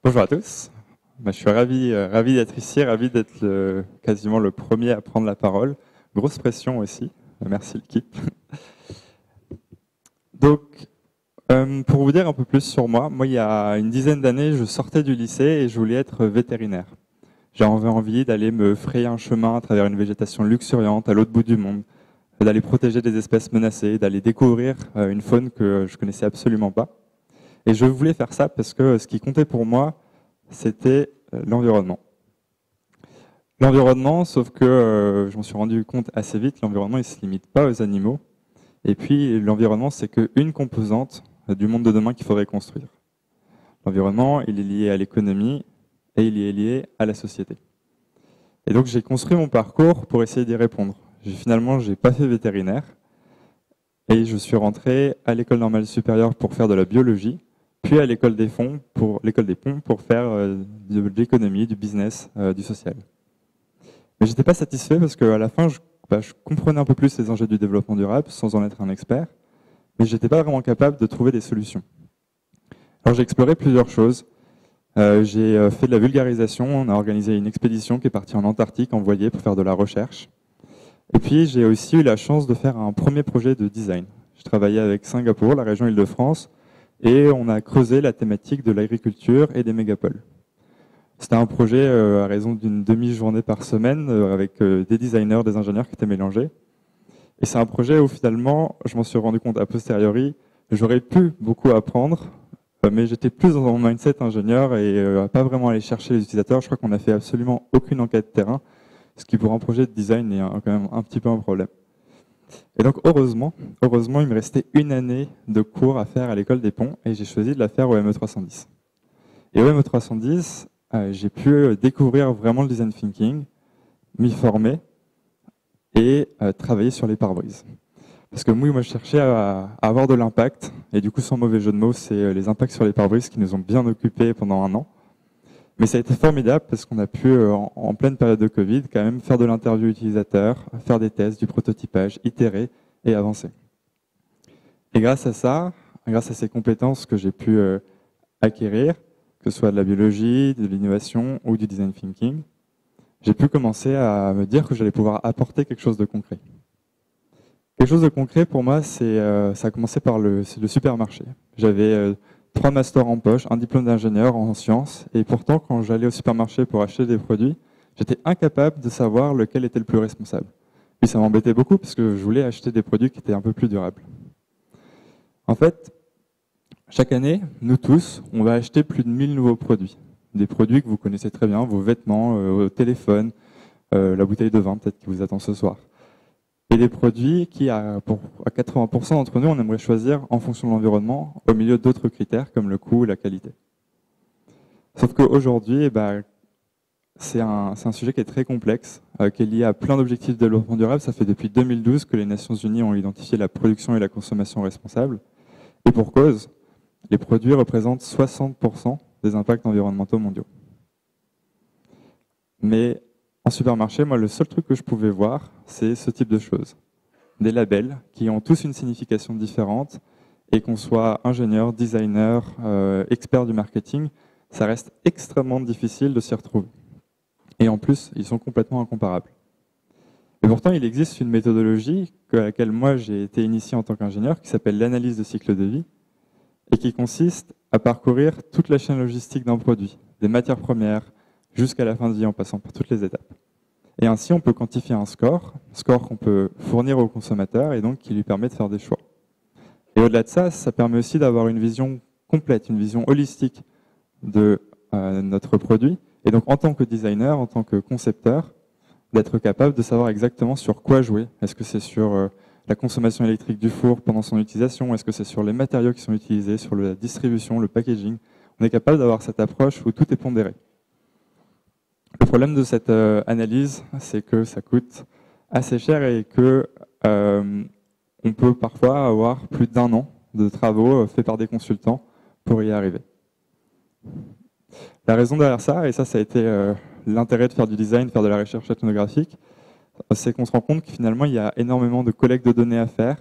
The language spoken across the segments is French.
Bonjour à tous. Je suis ravi d'être ici, ravi d'être quasiment le premier à prendre la parole. Grosse pression aussi. Merci l'équipe. Donc, pour vous dire un peu plus sur moi, il y a une dizaine d'années, je sortais du lycée et je voulais être vétérinaire. J'avais envie d'aller me frayer un chemin à travers une végétation luxuriante à l'autre bout du monde, d'aller protéger des espèces menacées, d'aller découvrir une faune que je connaissais absolument pas. Et je voulais faire ça parce que ce qui comptait pour moi, c'était l'environnement. L'environnement, sauf que je m'en suis rendu compte assez vite, l'environnement il ne se limite pas aux animaux. Et puis l'environnement, c'est qu'une composante du monde de demain qu'il faudrait construire. L'environnement, il est lié à l'économie et il est lié à la société. Et donc j'ai construit mon parcours pour essayer d'y répondre. Finalement, je n'ai pas fait vétérinaire et je suis rentré à l'école normale supérieure pour faire de la biologie, puis à l'école des ponts pour faire de l'économie, du business, du social. Mais j'étais pas satisfait parce qu'à la fin, je comprenais un peu plus les enjeux du développement durable sans en être un expert, mais j'étais pas vraiment capable de trouver des solutions. Alors j'ai exploré plusieurs choses. J'ai fait de la vulgarisation, on a organisé une expédition qui est partie en Antarctique envoyée pour faire de la recherche. Et puis j'ai aussi eu la chance de faire un premier projet de design. Je travaillais avec Singapour, la région Île-de-France, et on a creusé la thématique de l'agriculture et des mégapoles. C'était un projet à raison d'une demi-journée par semaine avec des designers, des ingénieurs qui étaient mélangés. Et c'est un projet où finalement, je m'en suis rendu compte a posteriori, j'aurais pu beaucoup apprendre, mais j'étais plus dans mon mindset ingénieur et pas vraiment aller chercher les utilisateurs. Je crois qu'on n'a fait absolument aucune enquête terrain, ce qui pour un projet de design est quand même un petit peu un problème. Et donc heureusement, il me restait une année de cours à faire à l'école des ponts et j'ai choisi de la faire au ME310. Et au ME310, j'ai pu découvrir vraiment le design thinking, m'y former et travailler sur les pare-brises. Parce que moi, je cherchais à avoir de l'impact, et du coup, sans mauvais jeu de mots, c'est les impacts sur les pare-brises qui nous ont bien occupés pendant un an. Mais ça a été formidable parce qu'on a pu, en pleine période de Covid, quand même faire de l'interview utilisateur, faire des tests, du prototypage, itérer et avancer. Et grâce à ça, grâce à ces compétences que j'ai pu acquérir, que ce soit de la biologie, de l'innovation ou du design thinking, j'ai pu commencer à me dire que j'allais pouvoir apporter quelque chose de concret. Quelque chose de concret pour moi, ça a commencé par le supermarché. J'avais 3 masters en poche, un diplôme d'ingénieur en sciences, et pourtant quand j'allais au supermarché pour acheter des produits, j'étais incapable de savoir lequel était le plus responsable. Puis ça m'embêtait beaucoup parce que je voulais acheter des produits qui étaient un peu plus durables. En fait, chaque année, nous tous, on va acheter plus de 1000 nouveaux produits. Des produits que vous connaissez très bien, vos vêtements, vos téléphones, la bouteille de vin peut-être qui vous attend ce soir. Et des produits qui, à 80% d'entre nous, on aimerait choisir en fonction de l'environnement, au milieu d'autres critères comme le coût ou la qualité. Sauf qu'aujourd'hui, c'est un sujet qui est très complexe, qui est lié à plein d'objectifs de développement durable. Ça fait depuis 2012 que les Nations Unies ont identifié la production et la consommation responsables. Et pour cause, les produits représentent 60% des impacts environnementaux mondiaux. Mais en supermarché, moi, le seul truc que je pouvais voir, c'est ce type de choses. Des labels qui ont tous une signification différente et qu'on soit ingénieur, designer, expert du marketing, ça reste extrêmement difficile de s'y retrouver. Et en plus, ils sont complètement incomparables. Et pourtant, il existe une méthodologie à laquelle moi j'ai été initié en tant qu'ingénieur qui s'appelle l'analyse de cycle de vie et qui consiste à parcourir toute la chaîne logistique d'un produit, des matières premières jusqu'à la fin de vie en passant par toutes les étapes. Et ainsi, on peut quantifier un score qu'on peut fournir au consommateur et donc qui lui permet de faire des choix. Et au-delà de ça, ça permet aussi d'avoir une vision complète, une vision holistique de notre produit. Et donc, en tant que designer, en tant que concepteur, d'être capable de savoir exactement sur quoi jouer. Est-ce que c'est sur la consommation électrique du four pendant son utilisation? Est-ce que c'est sur les matériaux qui sont utilisés, sur la distribution, le packaging? On est capable d'avoir cette approche où tout est pondéré. Le problème de cette analyse, c'est que ça coûte assez cher et que on peut parfois avoir plus d'1 an de travaux faits par des consultants pour y arriver. La raison derrière ça, et ça a été l'intérêt de faire du design, faire de la recherche ethnographique, c'est qu'on se rend compte que finalement il y a énormément de collecte de données à faire,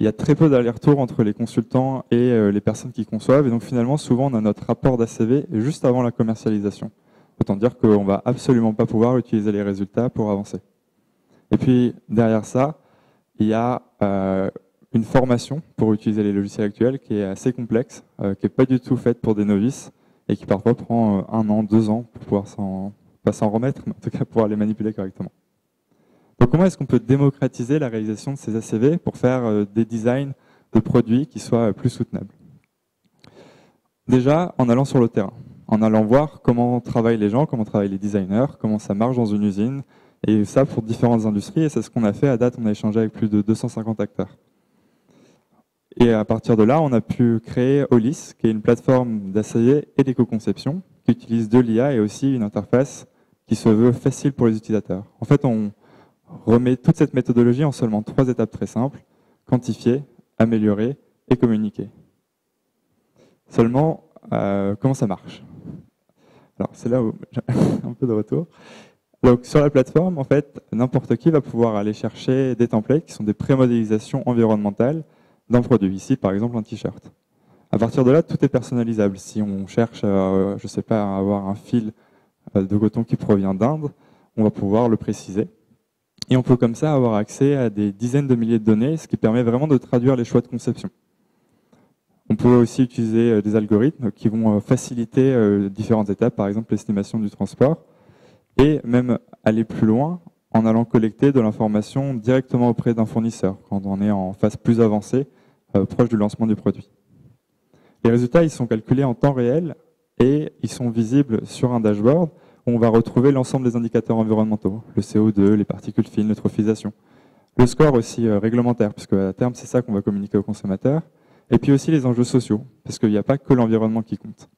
il y a très peu d'aller-retour entre les consultants et les personnes qui conçoivent. Et donc finalement, souvent, on a notre rapport d'ACV juste avant la commercialisation. Autant dire qu'on ne va absolument pas pouvoir utiliser les résultats pour avancer. Et puis derrière ça, il y a une formation pour utiliser les logiciels actuels qui est assez complexe, qui n'est pas du tout faite pour des novices et qui parfois prend 1 an, 2 ans pour pouvoir pas s'en remettre, mais en tout cas pouvoir les manipuler correctement. Donc comment est-ce qu'on peut démocratiser la réalisation de ces ACV pour faire des designs de produits qui soient plus soutenables? Déjà, en allant sur le terrain, en allant voir comment travaillent les gens, comment travaillent les designers, comment ça marche dans une usine, et ça pour différentes industries, et c'est ce qu'on a fait à date, on a échangé avec plus de 250 acteurs. Et à partir de là, on a pu créer Olis, qui est une plateforme d'ACV et d'éco-conception, qui utilise de l'IA et aussi une interface qui se veut facile pour les utilisateurs. En fait, on remet toute cette méthodologie en seulement 3 étapes très simples: quantifier, améliorer et communiquer. Seulement, comment ça marche? Alors, c'est là où j'ai un peu de retour. Donc, sur la plateforme, en fait, n'importe qui va pouvoir aller chercher des templates qui sont des pré-modélisations environnementales d'un produit. Ici, par exemple, un t-shirt. À partir de là, tout est personnalisable. Si on cherche, je ne sais pas, à avoir un fil de coton qui provient d'Inde, on va pouvoir le préciser. Et on peut comme ça avoir accès à des dizaines de milliers de données, ce qui permet vraiment de traduire les choix de conception. On peut aussi utiliser des algorithmes qui vont faciliter différentes étapes, par exemple l'estimation du transport, et même aller plus loin en allant collecter de l'information directement auprès d'un fournisseur, quand on est en phase plus avancée, proche du lancement du produit. Les résultats, ils sont calculés en temps réel et ils sont visibles sur un dashboard où on va retrouver l'ensemble des indicateurs environnementaux, le CO2, les particules fines, l'eutrophisation. Le score aussi réglementaire, puisque à terme, c'est ça qu'on va communiquer aux consommateurs. Et puis aussi les enjeux sociaux, parce qu'il n'y a pas que l'environnement qui compte.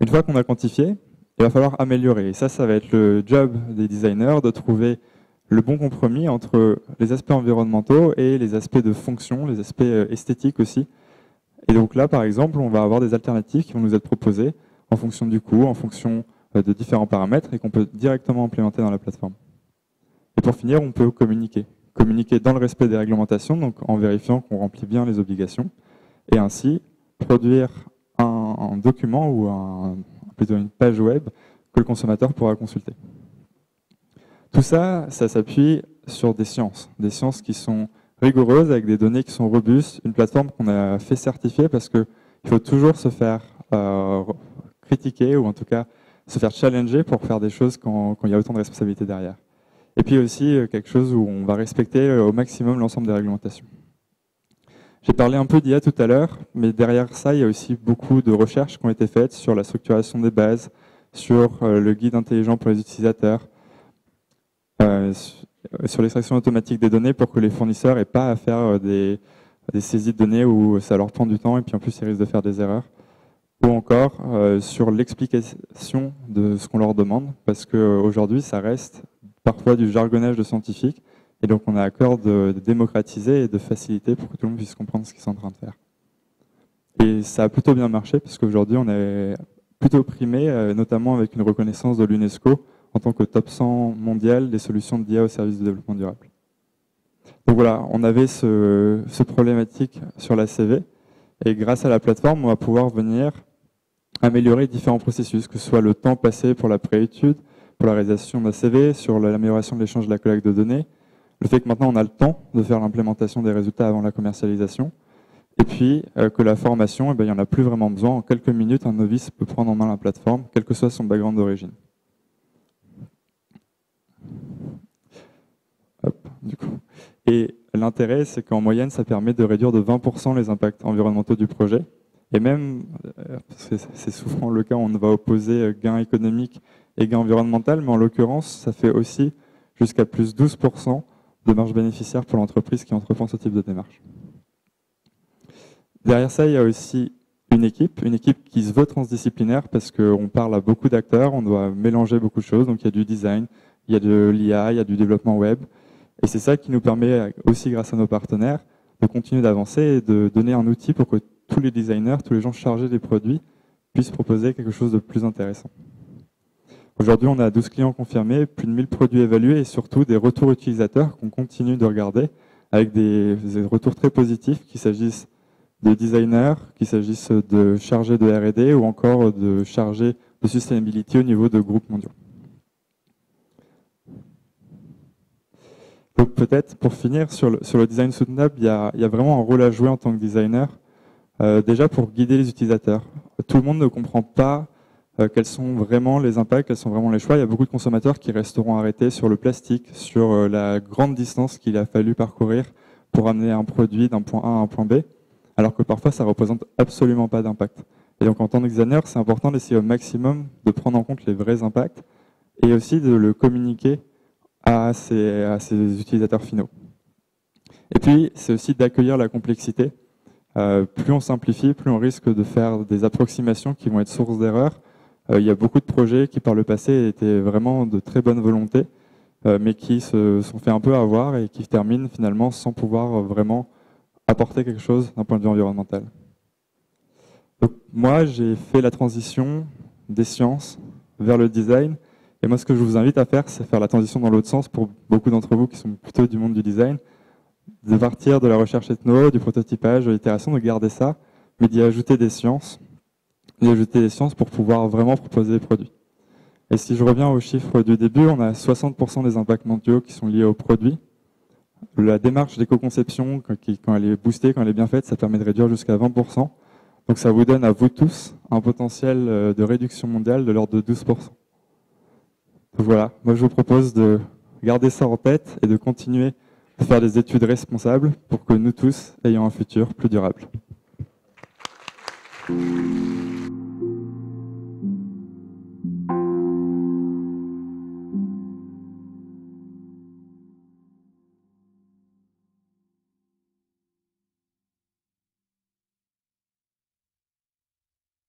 Une fois qu'on a quantifié, il va falloir améliorer. Et ça va être le job des designers de trouver le bon compromis entre les aspects environnementaux et les aspects de fonction, les aspects esthétiques aussi. Et donc là, par exemple, on va avoir des alternatives qui vont nous être proposées en fonction du coût, en fonction de différents paramètres et qu'on peut directement implémenter dans la plateforme. Et pour finir, on peut communiquer. Communiquer dans le respect des réglementations, donc en vérifiant qu'on remplit bien les obligations, et ainsi produire un document ou plutôt une page web que le consommateur pourra consulter. Tout ça, ça s'appuie sur des sciences qui sont rigoureuses, avec des données qui sont robustes, une plateforme qu'on a fait certifier parce qu'il faut toujours se faire critiquer ou en tout cas se faire challenger pour faire des choses quand il y a autant de responsabilités derrière. Et puis aussi quelque chose où on va respecter au maximum l'ensemble des réglementations. J'ai parlé un peu d'IA tout à l'heure, mais derrière ça, il y a aussi beaucoup de recherches qui ont été faites sur la structuration des bases, sur le guide intelligent pour les utilisateurs, sur l'extraction automatique des données pour que les fournisseurs n'aient pas à faire des saisies de données où ça leur prend du temps et puis en plus ils risquent de faire des erreurs. Ou encore sur l'explication de ce qu'on leur demande, parce qu'aujourd'hui, ça reste parfois du jargonnage de scientifiques, et donc on a à cœur de démocratiser et de faciliter pour que tout le monde puisse comprendre ce qu'ils sont en train de faire. Et ça a plutôt bien marché, parce qu'aujourd'hui, on est plutôt primé, notamment avec une reconnaissance de l'UNESCO en tant que top 100 mondial des solutions d'IA au service du développement durable. Donc voilà, on avait ce problématique sur la CV, et grâce à la plateforme, on va pouvoir venir améliorer différents processus, que ce soit le temps passé pour la préétude, pour la réalisation d'un CV, sur l'amélioration de l'échange de la collecte de données, le fait que maintenant on a le temps de faire l'implémentation des résultats avant la commercialisation, et puis que la formation, il n'y en a plus vraiment besoin. En quelques minutes, un novice peut prendre en main la plateforme, quel que soit son background d'origine. Et l'intérêt, c'est qu'en moyenne, ça permet de réduire de 20% les impacts environnementaux du projet. Et même, c'est souvent le cas, on va opposer gain économique et gain environnemental, mais en l'occurrence, ça fait aussi jusqu'à plus 12% de marge bénéficiaire pour l'entreprise qui entreprend ce type de démarche. Derrière ça, il y a aussi une équipe qui se veut transdisciplinaire parce qu'on parle à beaucoup d'acteurs, on doit mélanger beaucoup de choses, donc il y a du design, il y a de l'IA, il y a du développement web, et c'est ça qui nous permet aussi, grâce à nos partenaires, de continuer d'avancer et de donner un outil pour que tous les designers, tous les gens chargés des produits puissent proposer quelque chose de plus intéressant. Aujourd'hui, on a 12 clients confirmés, plus de 1000 produits évalués et surtout des retours utilisateurs qu'on continue de regarder avec des retours très positifs, qu'il s'agisse de designers, qu'il s'agisse de chargés de R&D ou encore de chargés de sustainability au niveau de groupes mondiaux. Donc peut-être pour finir sur le design soutenable, il y a vraiment un rôle à jouer en tant que designer, déjà pour guider les utilisateurs. Tout le monde ne comprend pas quels sont vraiment les impacts, quels sont vraiment les choix. Il y a beaucoup de consommateurs qui resteront arrêtés sur le plastique, sur la grande distance qu'il a fallu parcourir pour amener un produit d'un point A à un point B, alors que parfois ça ne représente absolument pas d'impact. Et donc en tant que designer, c'est important d'essayer au maximum de prendre en compte les vrais impacts et aussi de le communiquer à ses utilisateurs finaux. Et puis, c'est aussi d'accueillir la complexité. Plus on simplifie, plus on risque de faire des approximations qui vont être source d'erreurs. Il y a beaucoup de projets qui, par le passé, étaient vraiment de très bonne volonté, mais qui se sont fait un peu avoir et qui terminent finalement sans pouvoir vraiment apporter quelque chose d'un point de vue environnemental. Donc, moi, j'ai fait la transition des sciences vers le design. Et moi, ce que je vous invite à faire, c'est faire la transition dans l'autre sens pour beaucoup d'entre vous qui sont plutôt du monde du design, de partir de la recherche ethno, du prototypage, de l'itération, de garder ça, mais d'y ajouter des sciences, pour pouvoir vraiment proposer des produits. Et si je reviens aux chiffres du début, on a 60% des impacts mondiaux qui sont liés aux produits. La démarche d'éco-conception, quand elle est boostée, quand elle est bien faite, ça permet de réduire jusqu'à 20%. Donc ça vous donne à vous tous un potentiel de réduction mondiale de l'ordre de 12%. Voilà, moi je vous propose de garder ça en tête et de continuer de faire des études responsables pour que nous tous ayons un futur plus durable.